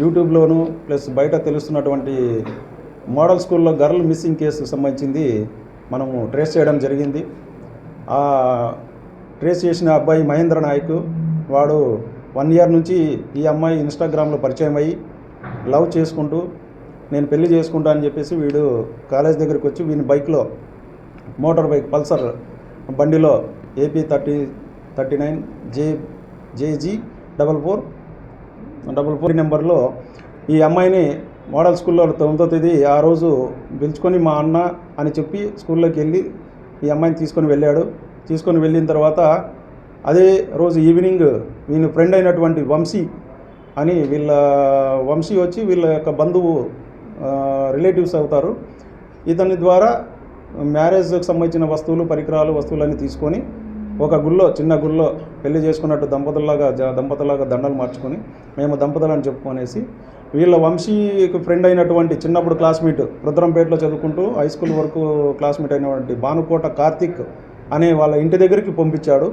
యూట్యూబ్లోను plus బయట తెలుస్తున్నటువంటి model స్కూల్లో girl missing కేసుకు సంబంధించింది మనము ట్రేస్ చేయడం జరిగింది. ఆ ట్రేస్ చేసిన అబ్బాయి మహేంద్ర నాయక్, వాడు 1 ఇయర్ నుంచి ఈ అమ్మాయి ఇన్స్టాగ్రామ్లో పరిచయం అయ్యి లవ్ చేసుకుంటూ నేను పెళ్లి చేసుకుంటా అని చెప్పేసి వీడు కాలేజ్ దగ్గరికి వచ్చి వీని బైక్లో మోటార్ బైక్ పల్సర్ బండిలో AP 39 JG 4444 నెంబర్లో ఈ అమ్మాయిని మోడల్ స్కూల్లో 9వ తేదీ ఆ రోజు పిలుచుకొని మా అన్న అని చెప్పి స్కూల్లోకి వెళ్ళి ఈ అమ్మాయిని తీసుకొని వెళ్ళాడు. తీసుకొని వెళ్ళిన తర్వాత అదే రోజు ఈవినింగ్ వీని ఫ్రెండ్ అయినటువంటి వంశీ అని వీళ్ళ వంశీ వచ్చి వీళ్ళ యొక్క బంధువు రిలేటివ్స్ అవుతారు. ఇతని ద్వారా మ్యారేజ్కి సంబంధించిన వస్తువులు వస్తువులన్నీ తీసుకొని ఒక గుళ్ళో చిన్న గుళ్ళో పెళ్లి చేసుకున్నట్టు దంపతులాగా దండలు మార్చుకొని మేము దంపతులని చెప్పుకొనేసి వీళ్ళ వంశీకి ఫ్రెండ్ అయినటువంటి చిన్నప్పుడు క్లాస్మేట్ రుద్రంపేటలో చదువుకుంటూ హై స్కూల్ వరకు క్లాస్మేట్ అయినటువంటి భానుకోట కార్తిక్ అనే వాళ్ళ ఇంటి దగ్గరికి పంపించాడు.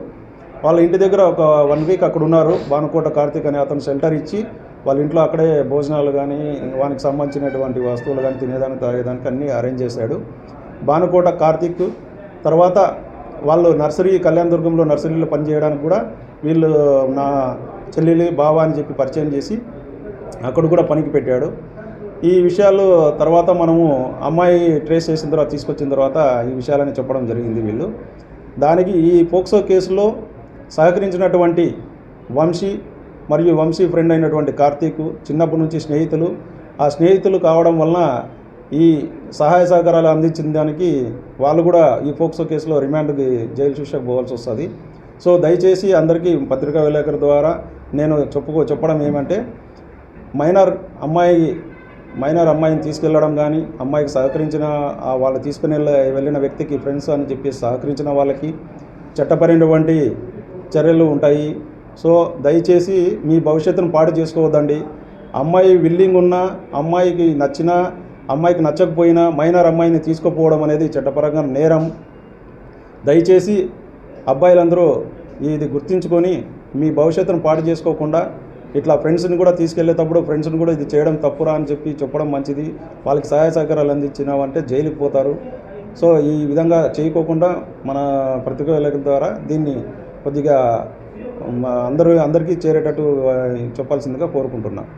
వాళ్ళ ఇంటి దగ్గర ఒక 1 వీక్ అక్కడ ఉన్నారు. భానుకోట కార్తిక్ అనే అతను షెల్టర్ ఇచ్చి వాళ్ళ ఇంట్లో అక్కడే భోజనాలు కానీ వానికి సంబంధించినటువంటి వస్తువులు కానీ తినేదానికి తాగేదానికి అన్నీ అరేంజ్ చేశాడు. భానుకోట కార్తిక్ తర్వాత వాళ్ళు కళ్యాణదుర్గంలో నర్సరీలో పనిచేయడానికి కూడా వీళ్ళు నా చెల్లెలి బావ అని చెప్పి పరిచయం చేసి అక్కడ కూడా పనికి పెట్టాడు. ఈ విషయాలు తర్వాత మనము అమ్మాయి ట్రేస్ చేసిన తర్వాత తీసుకొచ్చిన తర్వాత ఈ విషయాలని చెప్పడం జరిగింది. వీళ్ళు దానికి ఈ పోక్సో కేసులో సహకరించినటువంటి వంశీ మరియు వంశీ ఫ్రెండ్ అయినటువంటి కార్తీక్ చిన్నప్పటి నుంచి స్నేహితులు. ఆ స్నేహితులు కావడం వలన ఈ సహాయ సహకారాలు అందించిన దానికి వాళ్ళు కూడా ఈ పోక్సో కేసులో రిమాండ్కి జైలు శిక్షకు పోవాల్సి వస్తుంది. సో దయచేసి అందరికీ పత్రికా విలేకరుల ద్వారా నేను చెప్పడం ఏమంటే మైనర్ అమ్మాయిని తీసుకెళ్ళడం కానీ అమ్మాయికి సహకరించిన వాళ్ళు తీసుకుని వెళ్ళిన వ్యక్తికి ఫ్రెండ్స్ అని చెప్పి సహకరించిన వాళ్ళకి చట్టపరమైనటువంటి చర్యలు ఉంటాయి. సో దయచేసి మీ భవిష్యత్తును పాడు చేసుకోవద్దండి. అమ్మాయి విల్లింగ్ ఉన్నా, అమ్మాయికి నచ్చినా, అమ్మాయికి నచ్చకపోయినా మైనర్ అమ్మాయిని తీసుకుపోవడం అనేది చట్టపరంగా నేరం. దయచేసి అబ్బాయిలందరూ ఇది గుర్తించుకొని మీ భవిష్యత్తును పాడు చేసుకోకుండా ఇట్లా ఫ్రెండ్స్ని కూడా తీసుకెళ్లేటప్పుడు ఫ్రెండ్స్ని కూడా ఇది చేయడం తప్పురా అని చెప్పడం మంచిది. వాళ్ళకి సహాయ సహకారాలు అందించినామంటే జైలుకి పోతారు. సో ఈ విధంగా చేయకోకుండా మన పత్రికా విలేకరుల ద్వారా దీన్ని కొద్దిగా అందరికీ చేరేటట్టు చెప్పాల్సిందిగా కోరుకుంటున్నాను.